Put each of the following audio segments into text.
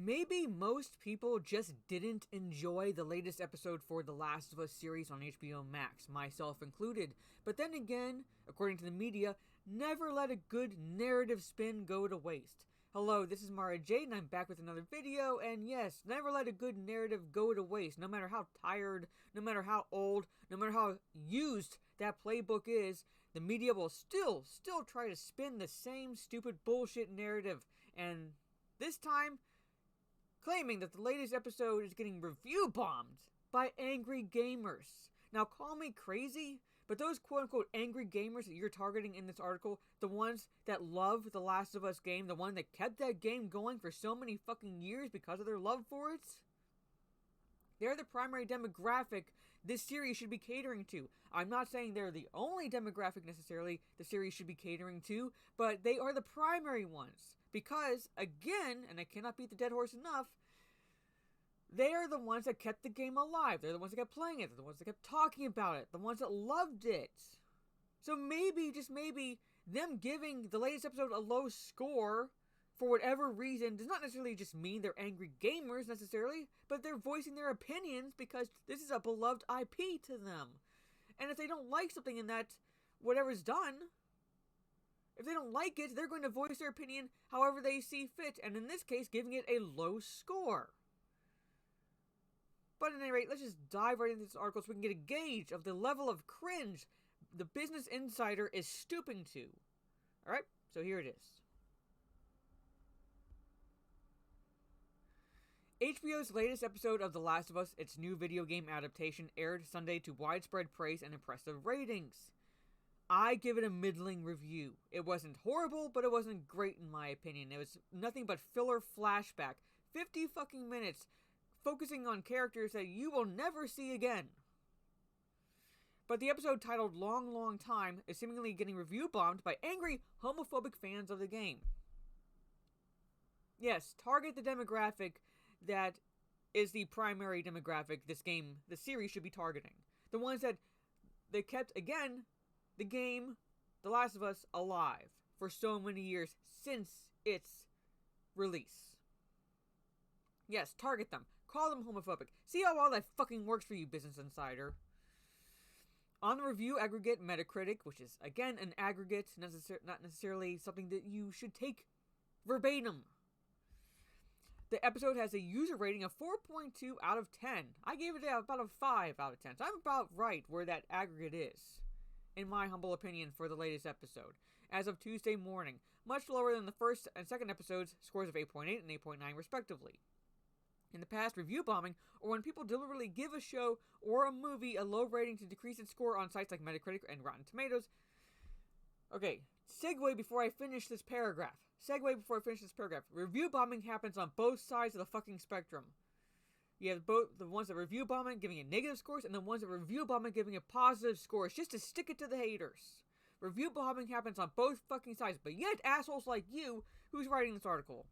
Maybe most people just didn't enjoy the latest episode for The Last of Us series on HBO Max, myself included. But then again, according to the media, never let a good narrative spin go to waste. Hello, this is Mara Jade, and I'm back with another video, and yes, never let a good narrative go to waste, no matter how tired, no matter how old, no matter how used that playbook is, the media will still try to spin the same stupid bullshit narrative, and this time, claiming that the latest episode is getting review bombed by angry gamers. Now, call me crazy, but those quote-unquote angry gamers that you're targeting in this article, the ones that love The Last of Us game, the one that kept that game going for so many fucking years because of their love for it, they're the primary demographic this series should be catering to. I'm not saying they're the only demographic necessarily the series should be catering to, but they are the primary ones. Because, again, and I cannot beat the dead horse enough, they are the ones that kept the game alive. They're the ones that kept playing it. They're the ones that kept talking about it. The ones that loved it. So maybe, just maybe, them giving the latest episode a low score for whatever reason does not necessarily just mean they're angry gamers necessarily, but they're voicing their opinions because this is a beloved IP to them. And if they don't like something in that, whatever's done, if they don't like it, they're going to voice their opinion however they see fit, and in this case, giving it a low score. But at any rate, let's just dive right into this article so we can get a gauge of the level of cringe the Business Insider is stooping to. Alright, so here it is. HBO's latest episode of The Last of Us, its new video game adaptation, aired Sunday to widespread praise and impressive ratings. I give it a middling review. It wasn't horrible, but it wasn't great in my opinion. It was nothing but filler flashback. 50 fucking minutes focusing on characters that you will never see again. But the episode titled Long, Long Time is seemingly getting review bombed by angry, homophobic fans of the game. Yes, target the demographic that is the primary demographic the series should be targeting. The ones that they kept, again, the game, The Last of Us, alive for so many years since its release. Yes, target them. Call them homophobic. See how well that fucking works for you, Business Insider. On the review aggregate Metacritic, which is, again, an aggregate, not necessarily something that you should take verbatim, the episode has a user rating of 4.2 out of 10. I gave it about a 5 out of 10, so I'm about right where that aggregate is, in my humble opinion, for the latest episode, as of Tuesday morning, much lower than the first and second episodes' scores of 8.8 and 8.9 respectively. In the past, review bombing, or when people deliberately give a show or a movie a low rating to decrease its score on sites like Metacritic and Rotten Tomatoes. Okay, segue before I finish this paragraph. Review bombing happens on both sides of the fucking spectrum. You have both the ones that review bombing giving it negative scores, and the ones that review bombing giving it positive scores, just to stick it to the haters. Review bombing happens on both fucking sides, but yet assholes like you, who's writing this article,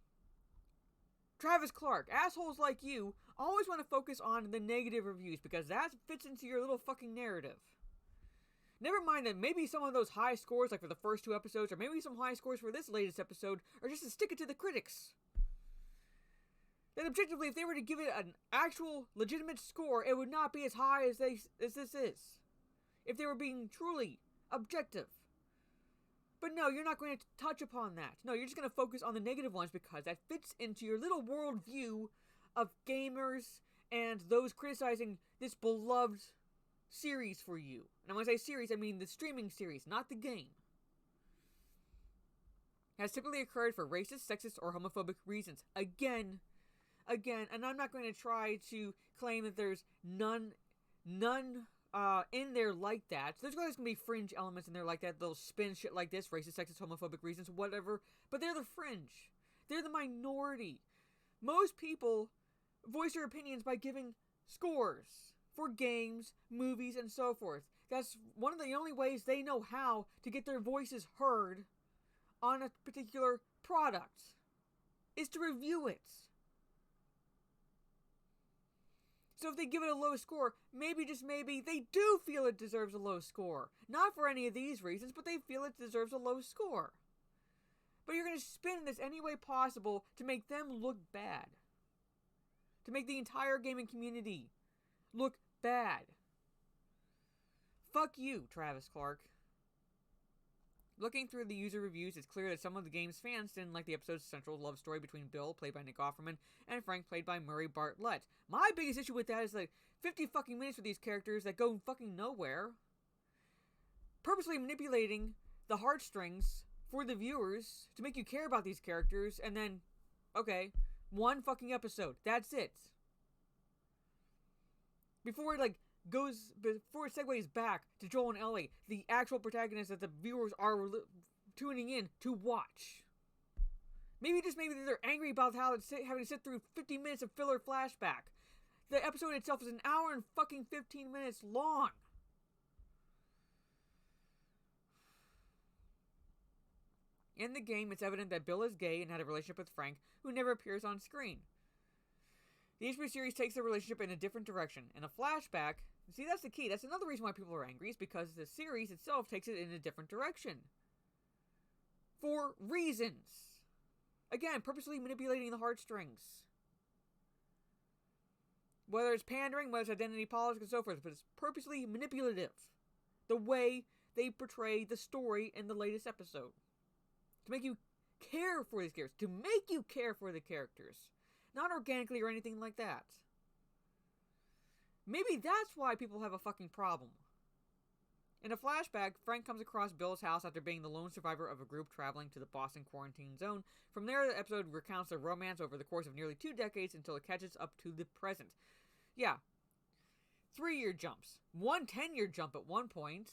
Travis Clark, assholes like you, always want to focus on the negative reviews because that fits into your little fucking narrative. Never mind that maybe some of those high scores, like for the first 2 episodes, or maybe some high scores for this latest episode, are just to stick it to the critics. Then objectively, if they were to give it an actual, legitimate score, it would not be as high as this is. If they were being truly objective. But no, you're not going to touch upon that. No, you're just going to focus on the negative ones because that fits into your little worldview of gamers and those criticizing this beloved series for you. And when I say series, I mean the streaming series, not the game. Has typically occurred for racist, sexist, or homophobic reasons. Again, and I'm not going to try to claim that there's none in there like that. There's always going to be fringe elements in there like that. They'll spin shit like this, racist, sexist, homophobic reasons, whatever. But they're the fringe. They're the minority. Most people voice their opinions by giving scores for games, movies, and so forth. That's one of the only ways they know how to get their voices heard on a particular product, is to review it. So if they give it a low score, maybe, just maybe, they do feel it deserves a low score. Not for any of these reasons, but they feel it deserves a low score. But you're going to spin this any way possible to make them look bad. to make the entire gaming community look bad. Fuck you, Travis Clark. Looking through the user reviews, it's clear that some of the game's fans didn't like the episode's central love story between Bill, played by Nick Offerman, and Frank, played by Murray Bartlett. My biggest issue with that is like 50 fucking minutes with these characters that go fucking nowhere. Purposely manipulating the heartstrings for the viewers to make you care about these characters, and then, okay, one fucking episode. That's it. Before it segues back to Joel and Ellie, the actual protagonists that the viewers are tuning in to watch. Maybe they're angry about having to sit through 50 minutes of filler flashback. The episode itself is an hour and fucking 15 minutes long. In the game, it's evident that Bill is gay and had a relationship with Frank, who never appears on screen. The HBO series takes their relationship in a different direction. In a flashback, see, that's the key. That's another reason why people are angry, is because the series itself takes it in a different direction. For reasons. Again, purposely manipulating the heartstrings. Whether it's pandering, whether it's identity politics, and so forth, but it's purposely manipulative. The way they portray the story in the latest episode. To make you care for these characters. To make you care for the characters. Not organically or anything like that. Maybe that's why people have a fucking problem. In a flashback, Frank comes across Bill's house after being the lone survivor of a group traveling to the Boston quarantine zone. From there, the episode recounts their romance over the course of nearly 2 decades until it catches up to the present. Yeah. 3-year jumps. 1 10-year jump at one point.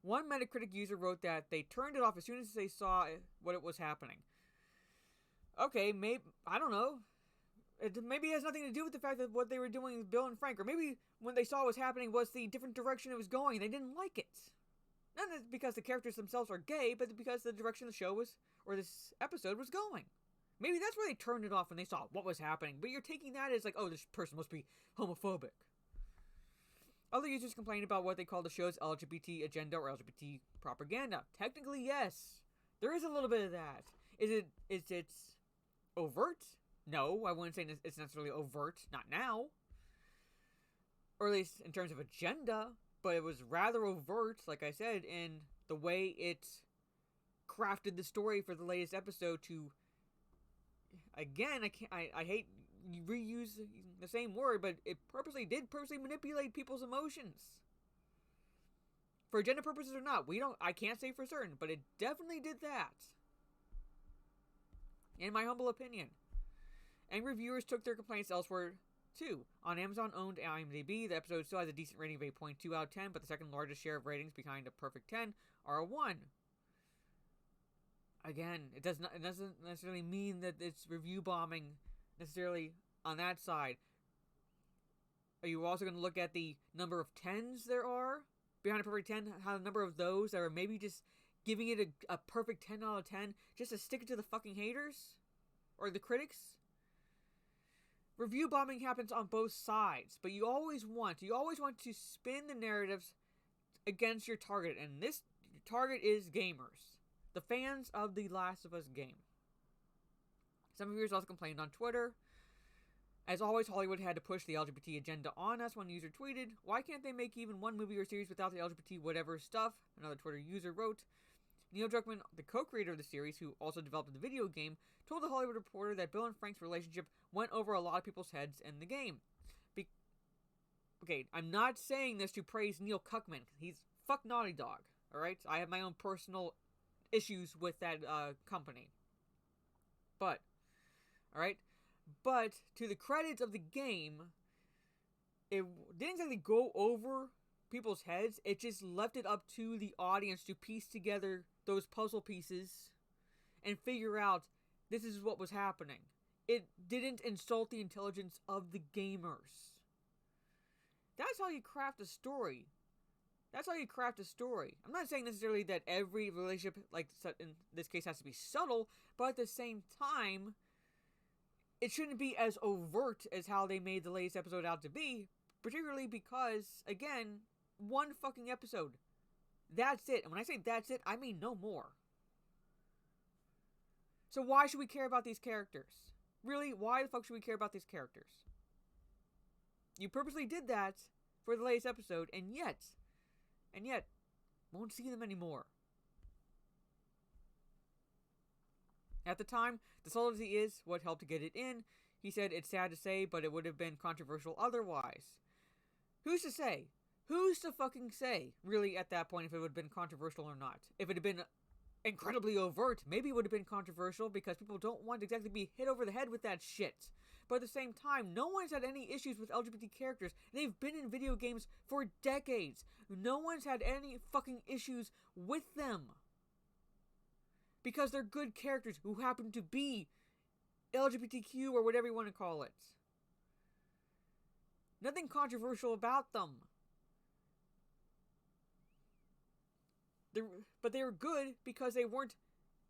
One Metacritic user wrote that they turned it off as soon as they saw what was happening. Okay, maybe, I don't know. Maybe it has nothing to do with the fact that what they were doing with Bill and Frank, or maybe when they saw what was happening was the different direction it was going, they didn't like it. Not because the characters themselves are gay, but because the direction the show was, or this episode was going. Maybe that's where they turned it off when they saw what was happening, but you're taking that as like, oh, this person must be homophobic. Other users complained about what they call the show's LGBT agenda or LGBT propaganda. Technically, yes. There is a little bit of that. Is it overt? No, I wouldn't say it's necessarily overt. Not now. Or at least in terms of agenda. But it was rather overt, like I said, in the way it crafted the story for the latest episode to... Again, I hate reuse the same word, but it purposely manipulate people's emotions. For agenda purposes or not, I can't say for certain, but it definitely did that. In my humble opinion. And reviewers took their complaints elsewhere, too. On Amazon-owned IMDb, the episode still has a decent rating of 8.2 out of 10, but the second largest share of ratings behind a perfect 10 are a 1. Again, it doesn't necessarily mean that it's review bombing necessarily on that side. Are you also going to look at the number of 10s there are behind a perfect 10? How the number of those that are maybe just giving it a perfect 10 out of 10 just to stick it to the fucking haters? Or the critics? Review bombing happens on both sides, but you always want to spin the narratives against your target, and this target is gamers. The fans of The Last of Us game. Some viewers also complained on Twitter. As always, Hollywood had to push the LGBT agenda on us. One user tweeted, "Why can't they make even one movie or series without the LGBT whatever stuff?" Another Twitter user wrote, Neil Druckmann, the co-creator of the series, who also developed the video game, told the Hollywood Reporter that Bill and Frank's relationship went over a lot of people's heads in the game. Okay, I'm not saying this to praise Neil Druckmann. He's fuck Naughty Dog, alright? I have my own personal issues with that company. But, alright? But, to the credit of the game, it didn't exactly go over people's heads. It just left it up to the audience to piece together those puzzle pieces and figure out this is what was happening. It didn't insult the intelligence of the gamers. That's how you craft a story. That's how you craft a story. I'm not saying necessarily that every relationship, like in this case, has to be subtle, but at the same time, it shouldn't be as overt as how they made the latest episode out to be, particularly because, again, one fucking episode. That's it. And when I say that's it, I mean no more. So why should we care about these characters? Really, why the fuck should we care about these characters? You purposely did that for the latest episode, and yet, won't see them anymore. At the time, the subtlety is what helped to get it in. He said it's sad to say, but it would have been controversial otherwise. Who's to say? Who's to fucking say, really, at that point, if it would have been controversial or not? If it had been incredibly overt, maybe it would have been controversial because people don't want to exactly be hit over the head with that shit. But at the same time, no one's had any issues with LGBT characters. They've been in video games for decades. No one's had any fucking issues with them. Because they're good characters who happen to be LGBTQ or whatever you want to call it. Nothing controversial about them. But they were good because they weren't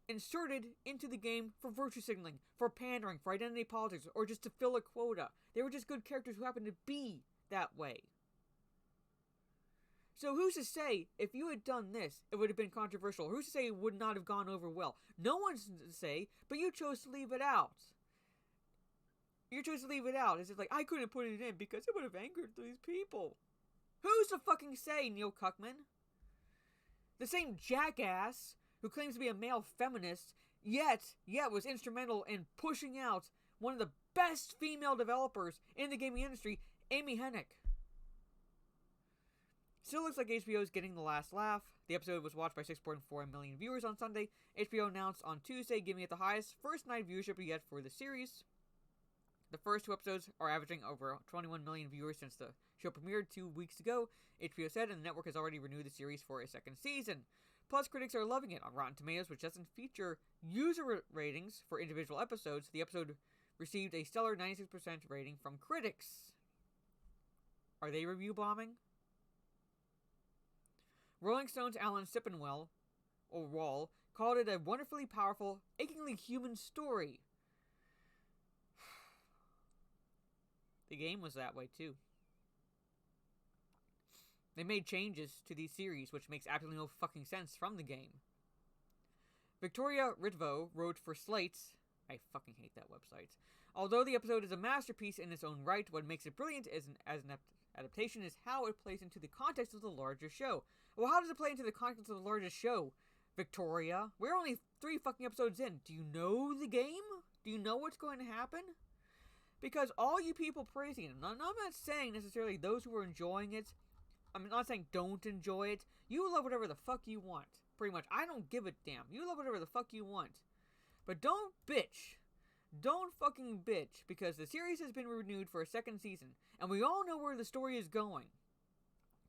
inserted into the game for virtue signaling, for pandering, for identity politics, or just to fill a quota. They were just good characters who happened to be that way. So who's to say if you had done this, it would have been controversial? Who's to say it would not have gone over well? No one's to say, but you chose to leave it out. You chose to leave it out. It's just like, I couldn't put it in because it would have angered these people. Who's to fucking say, Neil Cuckman? The same jackass who claims to be a male feminist, yet was instrumental in pushing out one of the best female developers in the gaming industry, Amy Hennig. Still looks like HBO is getting the last laugh. The episode was watched by 6.4 million viewers on Sunday. HBO announced on Tuesday, giving it the highest first night viewership yet for the series. The first two episodes are averaging over 21 million viewers since the show premiered 2 weeks ago, HBO said, and the network has already renewed the series for a second season. Plus, critics are loving it. On Rotten Tomatoes, which doesn't feature user ratings for individual episodes, the episode received a stellar 96% rating from critics. Are they review bombing? Rolling Stone's Alan Sippenwell, or Wall, called it a wonderfully powerful, achingly human story. The game was that way too. They made changes to these series, which makes absolutely no fucking sense from the game. Victoria Ritvo wrote for Slate. I fucking hate that website. Although the episode is a masterpiece in its own right, what makes it brilliant as an adaptation is how it plays into the context of the larger show. Well, how does it play into the context of the larger show, Victoria? We're only 3 fucking episodes in. Do you know the game? Do you know what's going to happen? Because all you people praising it, and I'm not saying necessarily those who are enjoying it, I'm not saying don't enjoy it. You love whatever the fuck you want. Pretty much. I don't give a damn. You love whatever the fuck you want. But don't bitch. Don't fucking bitch. Because the series has been renewed for a second season. And we all know where the story is going.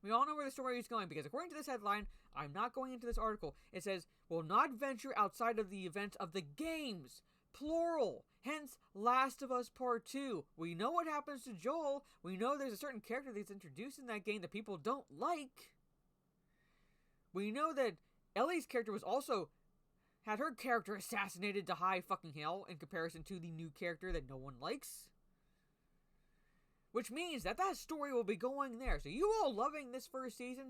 We all know where the story is going. Because according to this headline, I'm not going into this article. It says, will not venture outside of the events of the games. Plural. Hence, Last of Us Part 2. We know what happens to Joel. We know there's a certain character that's introduced in that game that people don't like. We know that Ellie's character was also had her character assassinated to high fucking hell in comparison to the new character that no one likes. Which means that story will be going there. So you all loving this first season?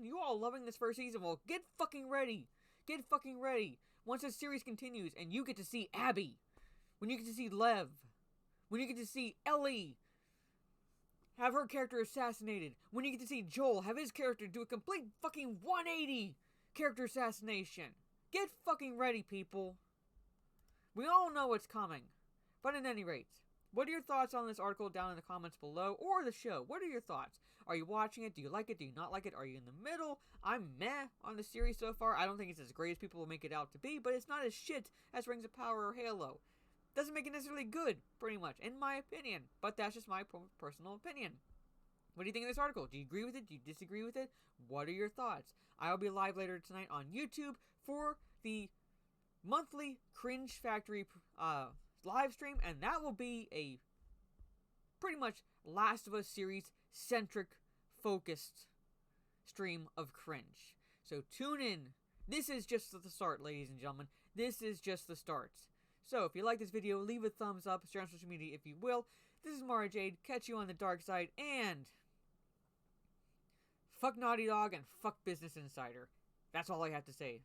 Well, get fucking ready. Get fucking ready. Once this series continues and you get to see Abby. When you get to see Lev. When you get to see Ellie have her character assassinated. When you get to see Joel have his character do a complete fucking 180 character assassination. Get fucking ready, people. We all know what's coming. But at any rate, what are your thoughts on this article down in the comments below, or the show? What are your thoughts? Are you watching it? Do you like it? Do you not like it? Are you in the middle? I'm meh on the series so far. I don't think it's as great as people will make it out to be, but it's not as shit as Rings of Power or Halo. Doesn't make it necessarily good, pretty much, in my opinion. But that's just my personal opinion. What do you think of this article? Do you agree with it? Do you disagree with it? What are your thoughts? I'll be live later tonight on YouTube for the monthly Cringe Factory live stream, and that will be a pretty much Last of Us series centric focused stream of cringe. So tune in. This is just the start, ladies and gentlemen. This is just the start. So if you like this video, leave a thumbs up, share on social media if you will. This is Mara Jade. Catch you on the dark side, and fuck Naughty Dog and fuck Business Insider. That's all I have to say.